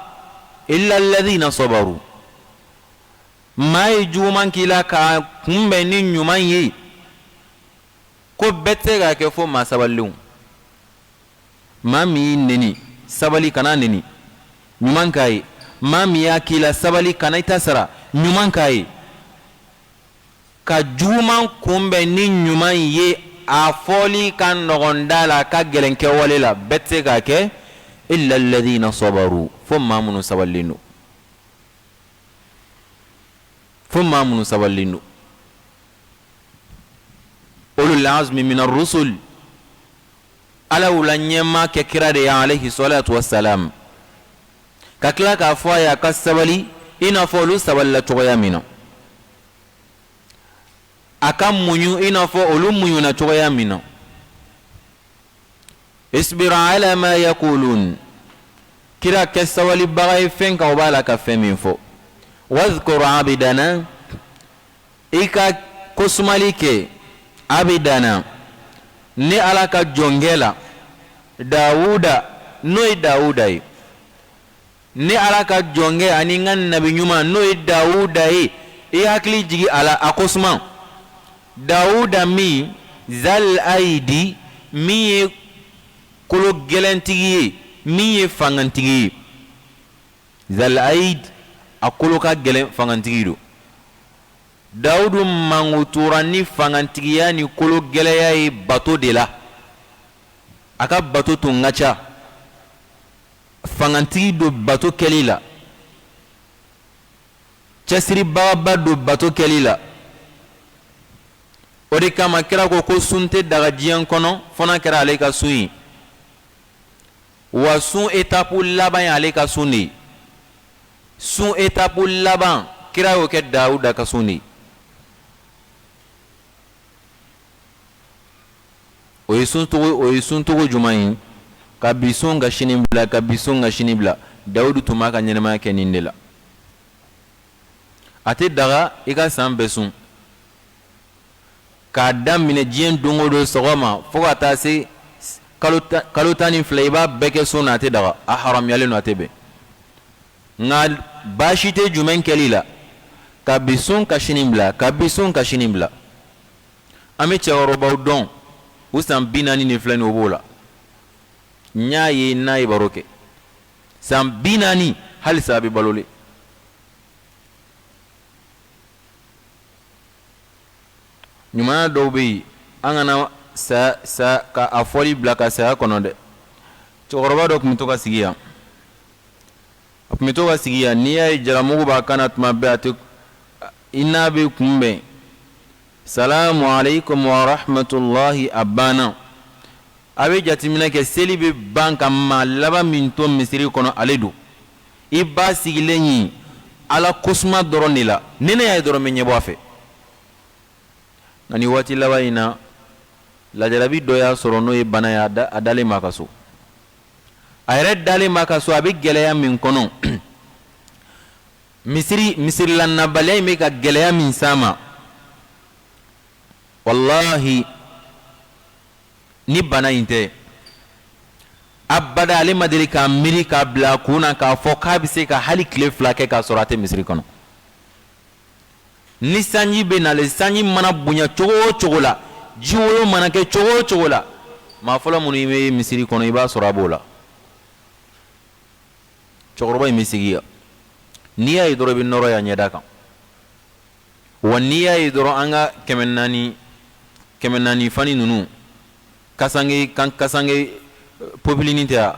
illa alladhina sabaru, maa ye juguman k'i la k'a kunbɛn ni ɲuman ye, ko bɛɛ tɛ se ka kɛ fo maa sabalilenw. maa min y'i neni, sabali kana neni, ɲuman k'a ye. maa min y'a k'i la sabali kana i ta sara, ɲuman k'a ye. ka juguman kunbɛn ni ɲuman ye a fɔli ka nɔgɔn da la, ka gɛlɛn kɛwale la, bɛɛ tɛ se k'a kɛ illa alladhina sabaru, fo maa minnu sabalilen don. fo maa minnu sabalilen don. o ulul azmi minar rusul ala wula ɲɛma kɛ kira de ya alayhi salatu wassalam ka tila k'a fɔ a ye a ka sabali i n'a fɔ olu sabalila cogoya min na a ka muɲu i n'a fɔ olu muɲuna cogoya min na isbir ala ma yaqulun kira kɛ sabalibaga ye fɛn kan o b'a la ka fɛn min fɔ wadhkur abidana i ka kosumali kɛ abidana ni ala ka jɔnkɛ la dawuda n'o ye dawuda ye ni ala ka jɔnkɛ ani n ka nabi ɲuman n'o ye dawuda ye i hakili jigi a la a kosuma dawuda min zal aidi min ye kolo gɛlɛntigi ye min ye fangantigi ye zal aid a kolo ka gɛlɛn fangantigi do dawudu mangutura ni fangantigiya ni kolo gɛlɛya ye bato de la a ka bato tun ka ca fangantigi do bato kɛli la cɛsiribagaba do bato kɛli la o de kama kira ko sun tɛ daga diɲɛ kɔnɔ fo n'a kɛra ale ka sun ye wa sun etapu laban ye ale ka sun de ye sun etapu laban kira y'o kɛ dawuda ka sun de ye o ye sun togo juman ye ka bi sun ka sini bila ka bi sun ka sini bila dawudu tun b'a ka ɲɛnamaya kɛ nin de la a tɛ daga i ka san bɛɛ sun k'a daminɛ diɲɛ don o don sɔgɔma fo ka taa se kalo tan ni fila i b'a bɛɛ kɛ sun na a tɛ daga a haramuyalen don a tɛ bɛn nka baasi tɛ jumɛn kɛli la ka bi sun ka sini bila ka bi sun ka sini bila an bɛ cɛkɔrɔbaw dɔn u san 40 ni filɛ nin o b'o la n y'a ye n'a ye baro kɛ san 40 halisa a bɛ balole ɲumanya dɔw bɛ yen an kana ka a fɔli bila ka saya kɔnɔ dɛ cɛkɔrɔba dɔ tun bɛ to ka sigi yan a tun bɛ to ka sigi yan n'i y'a ye jalamugu b'a kan na tuma bɛɛ a tɛ i n'a bɛ kunbɛn salamu alaikum wa rahmatullahi a banna a bɛ jateminɛ kɛ seli bɛ ban ka maa laban min to misiri kɔnɔ ale don i ba sigilen ye ala kosuma dɔrɔn de la ni ne y'a ye dɔrɔn n bɛ ɲɛbɔ a fɛ nka nin waati laban in na lajarabi dɔ y'a sɔrɔ n'o ye bana ye a dalen b'a ka so a yɛrɛ dalen b'a ka so a bɛ gɛlɛya min kɔnɔ misirilannabaliya in bɛ ka gɛlɛya min s'a ma wallahi ni bana in tɛ abada ale ma deli k'a miiri k'a bila a kun na k'a fɔ k'a bɛ se ka hali tile 2 kɛ k'a sɔrɔ a tɛ misiri kɔnɔ ni sanji bɛ nalen sanji mana bonya cogo o cogo la jiwolo mana kɛ cogo o cogo la maa fɔlɔ minnu bɛ misiri kɔnɔ i b'a sɔrɔ a b'o la cɛkɔrɔba in bɛ sigi yan n'i y'a ye dɔrɔn i bɛ nɔrɔ yan ɲɛda kan wa n'i y'a ye dɔrɔn an ka 400 fani ninnu kasange popilinin tɛ yan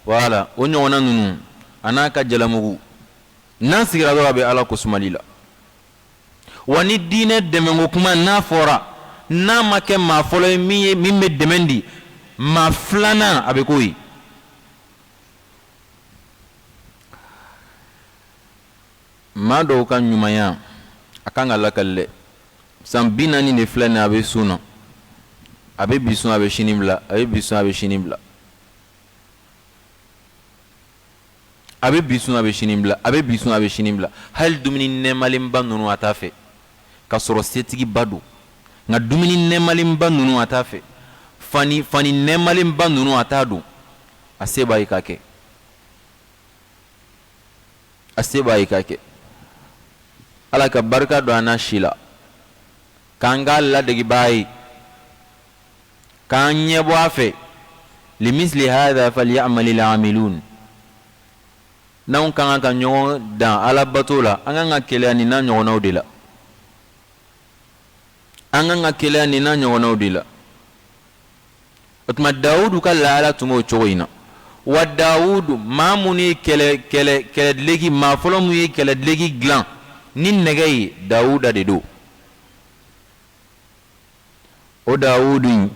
wala o ɲɔgɔnna ninnu a n'a ka jalamugu n'an sigira dɔrɔn a bɛ ala kosumali la wa ni diinɛ dɛmɛko kuma n'a fɔra n'a ma kɛ maa fɔlɔ ye min bɛ dɛmɛ di maa filanan a bɛ k'o ye maa dɔw ka ɲumanya a kan ka lakali dɛ san 40 de filɛ nin a bɛ sun na a bɛ bi sun a bɛ sini bila a bɛ bi sun a bɛ sini bila a bɛ bi sun a bɛ sini bila a bɛ bi sun a bɛ sini bila hali dumuni nɛmalenba ninnu a t'a fɛ ka sɔrɔ setigiba don nka dumuni nɛmalenba ninnu a t'a fɛ fani nɛmalenba ninnu a t'a don a se b'a ye k'a kɛ a se b'a ye k'a kɛ ala ka barika don a n'a si la k'an k'a ladegibaa ye k'an ɲɛbɔ a fɛ limisli hadha falyamalil amilun n'anw ka kan ka ɲɔgɔn dan ala bato la an kan ka keleya nin n'a ɲɔgɔnnaw de la an kan ka keleya nin n'a ɲɔgɔnnaw de la o tuma dawudu ka lahala tun b'o cogo in na wa dawudu maa minnu ye kɛlɛdileki maa fɔlɔ minnu ye kɛlɛdileki dilan ni nɛgɛ ye dawuda de don o Dawudu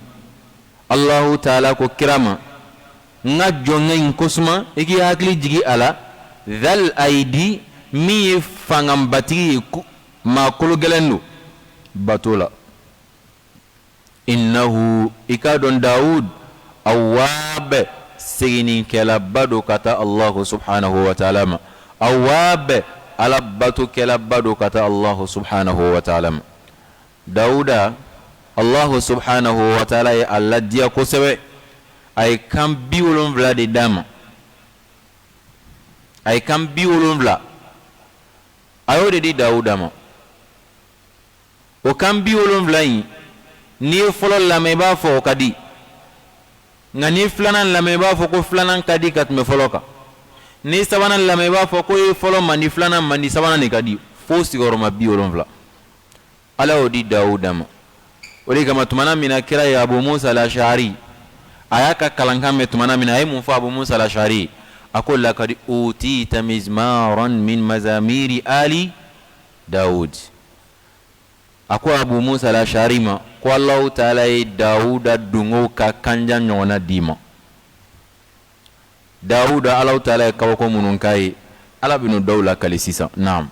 Allahu ta'ala ko kirama nga jonga in kosuma iki hakli jigi ala dhal aidi mi fangam batigi ma kulu gelendo batula innahu ikadon Dawud awwab sigini kala badu kata Allah subhanahu wa ta'ala awwab ala batu kala badu kata Allah subhanahu wa ta'ala Dawuda Allah subhanahu wa ta'ala ya Allah dia kosebe ay kam biwolon vla de dama ay kam biwolon vla ayo de di Dawuda ma o kam biwolon vla yi ni folo la me ba fo kadi ngani flanan la me ba fo ko flanan kadi kat me folo ka ni sabanan la me ba fo ko folo mani flanan mani sabanan ni kadi fo sigoro ma biwolon vla ala o di Dawuda ma wali kama tumana mina kira ya Abu Musa al-Ash'ari ayaka kalankame tumana mina ay munfa Abu Musa al-Ash'ari aqul laqad utita mizmaran min mazamiri ali Daud ako Abu Musa al-Ash'ari ma ko Allah ta'ala Dauda dungo ka kanja nyona dima Dauda Allah ta'ala ka ko munun kai ala binu dawla kalisisa naam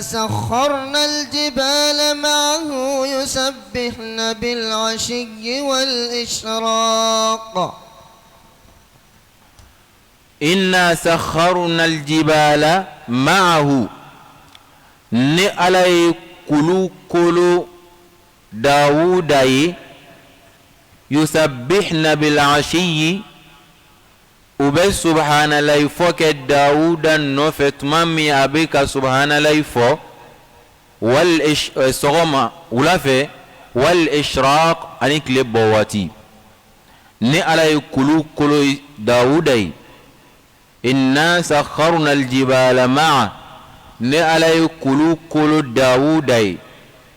سخرنا الجبال معه يسبحن بالعشي والإشراق إنا سخرنا الجبال معه نعلي كلو داود يسبحن بالعشي ube subhanallah fo ke Dawuda no fetmami abika subhanallah fo wal sogoma ulafe wal ishraq anik le bawati ni alay kulu Dawudai inna sakharna aljibala ma'a ni alay kulu Dawudai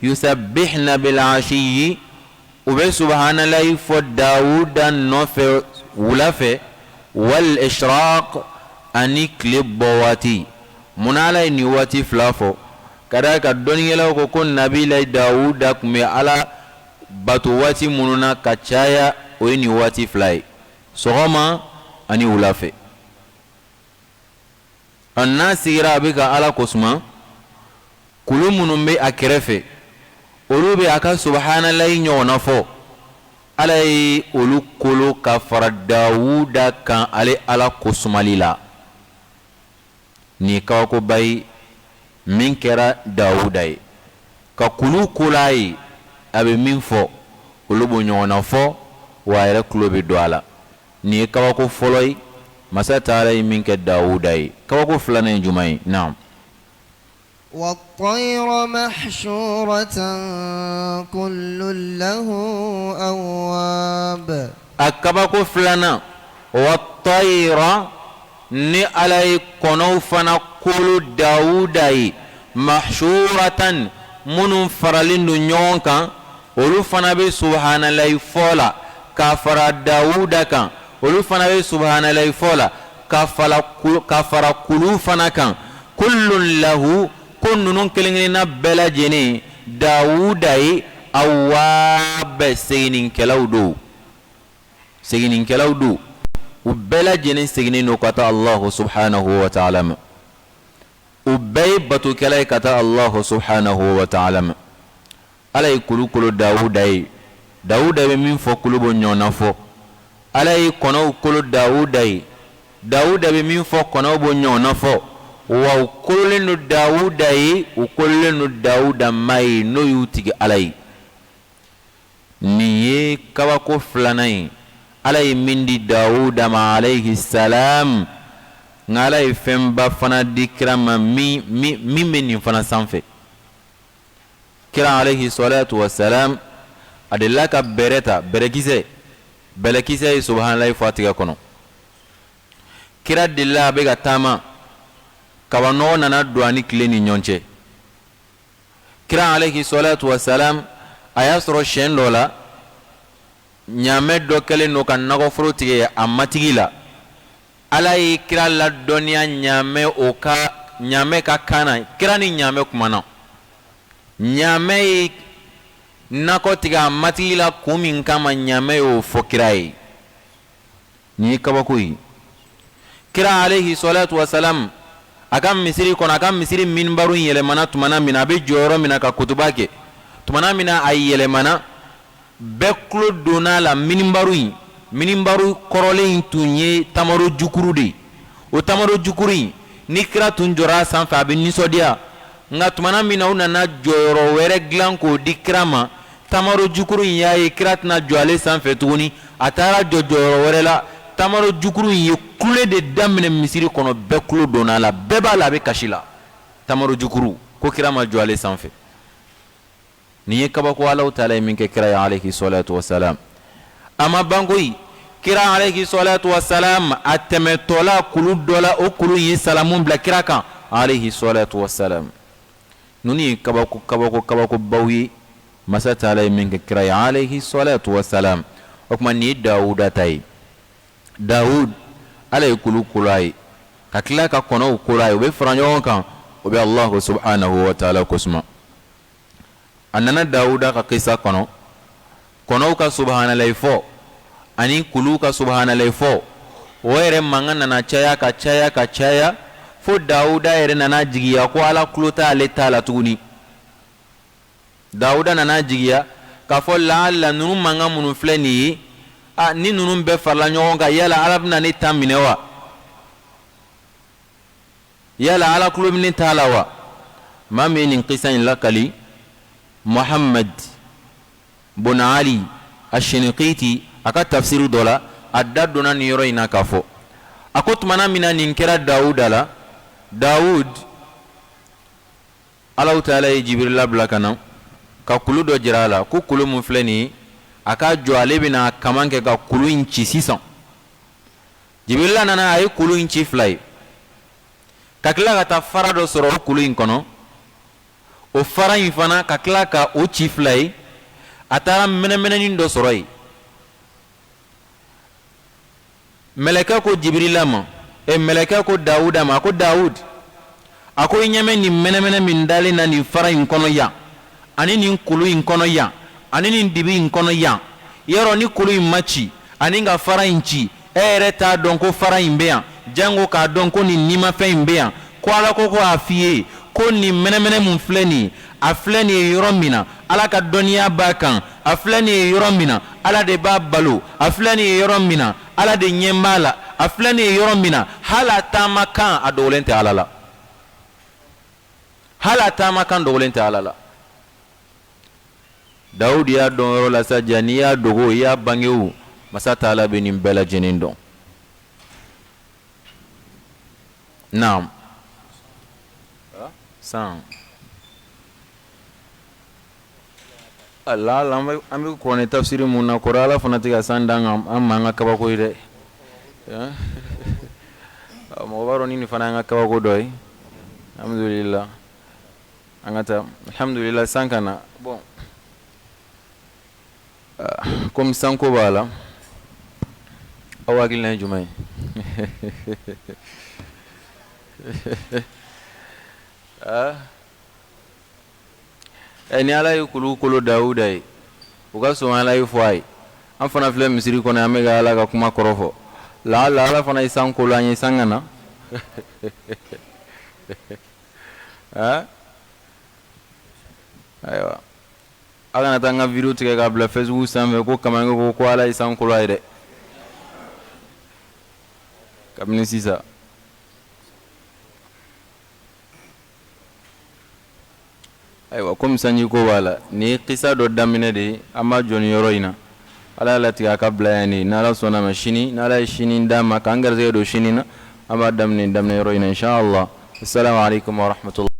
yusabbihna bil ashiyi ube subhanallah fo Dawuda no fe ulafe wal ishraq anik libawati munala ni wati flafo kadaka doniyela ko kon nabila Dawuda kume ala batu wati mununa kachaya o ni wati fly sogoma ani ulafe annasira bika ala kosma kulumunumbe akerefe olube aka subhanallahi nyona fo alay olu kolo ka fara Dawuda kan ale ala kosmalila ni kawako bay min kera Dawuda ye ka kulu kulay abe min fo olu bo nyona fo wa yere klobe do ala ni kawako foloy masata alay min ke Dawuda ye kawako flana jumay naam والطير محشورة كل له أواب أكباكو فلنا والطير ni alay kono fana kulu Dawuda mahshuratan munun faralindu nyonka olu fana be subhanallahi fola kafara Dawuda kan olu fana be subhanallahi fola kafara kulu fana kan kullun lahu kunnun kelingina bela jeni Dawuda awwab seginin kelawdu ubela jeni seginin no kata Allah subhanahu wa ta'ala ubay batu kelay kata Allah subhanahu wa ta'ala alay kulu Dawuda be min fo kulu bo nyona fo alay kono kulu Dawuda be min fo kono bo nyona fo wa kullu Dawuda mai no yutigi alay niye kawako flanai alay mindi Dawuda ma alayhi salam ngalay femba fana dikrama mi min fana sanfe kira alayhi salatu wassalam adillaka berekise subhanallahi fatiga kono kira dilla be gatama kawano nana duani kleni nyonche kira alayhi salatu wassalam ayasro shendola nyame dokele no kan nago frutige amatigila alay kira la donia nyame oka nyame ka kana kira ni nyame kumana ɲaamɛ nakɔ tigɛ a matigi la kun min kama ɲaamɛ y'o fɔ kira ye nin ye kabako ye kira alayhi salatu wasalam a ka misiri kɔnɔ a ka misiri minbaru yɛlɛmana tumana min a bɛ jɔyɔrɔ min na ka kutuba kɛ tumana min na a yɛlɛmana bɛɛ tulo donna la minbaru kɔrɔlen in tun ye tamaro jukuru de o tamaro jukuru in ni kira tun jɔra a sanfɛ a bɛ nisɔndiya nka tumana min na u nana jɔyɔrɔ wɛrɛ dilan k'o di kira ma tamaro jukuru in y'a ye kira tɛna jɔ ale sanfɛ tuguni a taara jɔ jɔyɔrɔ wɛrɛ la tamaro jukuru in ye kule de daminɛ misiri kɔnɔ bɛɛ tulo donna la bɛɛ b'a la a bɛ kasi la tamaro jukuru ko kira ma jɔ ale sanfɛ nin ye kabako Alahu Taala ye min kɛ kira ye alayhi salatu wasalam a ma ban koyi kira alayhi salatu wasalam a tɛmɛtɔla kulu dɔ la o kulu in ye salamu bila kira kan alayhi salatu wasalam ninnu ye kabako baw ye masa Taala ye min kɛ kira ye alayhi salatu wasalam o tuma nin ye Dawuda ta ye Dawud ala ye kulu kura ye ka tila ka kɔnɔw kura ye u bɛ fara ɲɔgɔn kan o bɛ Allahu subhanahu wa ta'ala kosuma a nana Dawuda ka kisa kɔnɔ kɔnɔw ka subhanalahi fɔ ani kulu ka subhanalahi fɔ o yɛrɛ mankan nana caya ka caya fo Dawuda yɛrɛ nana jigiya ko ala tulo t'ale ta la tuguni Dawuda nana jigiya k'a fɔ laala ninnu mankan minnu filɛ nin ye ni ninnu bɛɛ farala ɲɔgɔn kan yala ala bɛna ne ta minɛ wa yala ala tulo bɛ ne ta la wa maa min ye nin kisa in lakali Muhammad bun Ali Ash-Shinqiti a ka tafsiri dɔ la a da donna nin yɔrɔ in na k'a fɔ a ko tumana min na nin kɛra Dawuda la Dawud Alahu Taala ye Jibirila bila ka na ka kulu dɔ jira a la ko kulu mun filɛ nin ye a ka jɔ ale bɛna kaman kɛ ka kulu in ci sisan Jibirila nana a ye kulu in ci fila ye ka tila ka taa fara dɔ sɔrɔ o kulu in kɔnɔ o fara in fana ka tila ka o ci fila ye a taara mɛnɛmɛnɛnin dɔ sɔrɔ yen mɛlɛkɛ ko Jibirila ma mɛlɛkɛ ko Dawuda ma ko Dawud a ko i ɲɛmɛ nin mɛnɛmɛnɛ min dalen na nin fara in kɔnɔ yan ani nin kulu in kɔnɔ yan ani nin dibi in kɔnɔ yan yɔrɔ ni kulu in ma ci ani ka fara in ci e yɛrɛ t'a dɔn ko fara in bɛ yan jango k'a dɔn ko nin nimafɛn in bɛ yan ko ala ko a f'i ye ko nin mɛnɛmɛnɛ mun filɛ nin ye a filɛ nin ye yɔrɔ min na ala ka dɔnniya b'a kan a filɛ nin ye yɔrɔ min na ala de b'a balo a filɛ nin ye yɔrɔ min na ala de ɲɛ b'a la a filɛ nin ye yɔrɔ min na hali a taama kan a dogolen tɛ ala la hali a taama kan dogolen tɛ ala la Dawud y'a dɔn yɔrɔ la sa ja n'i y'a dogo i y'a bange o masa Taala bɛ nin bɛɛ lajɛlen dɔn naam san Allah an bɛ kuranɛ tafsiri mun na kɔrɔ ala fana tɛ ka san d'an an ma an ka kabako ye dɛ mɔgɔ b'a dɔn ni nin fana y'an ka kabako dɔ ye alhamdulillah an ka taa alhamdulillah san ka na bon comme sanko b'a la aw hakilina ye jumɛn ye ni ala ye kulu kolo Dawuda ye u ka sɔn ala ye fɔ a ye an fana filɛ misiri kɔnɔ an bɛ ka ala ka kuma kɔrɔ fɔ laala ala fana ye san kolo an ye san ka na ayiwa a kana taa an ka video tigɛ k'a bila Facebook sanfɛ ko kamankɛ ko ala ye san kolo a ye dɛ kabini sisan ayiwa komi sanji ko b'a la nin ye kisa dɔ daminɛ de ye an b'a jɔ nin yɔrɔ in na ala y'a latigɛ a ka bila yan de n'ala sɔnna ma sini n'ala ye sini d'a ma k'an garisɛgɛ don sini na an b'a daminɛ yɔrɔ in na inshallah assalamu alaikum wa rahmatullah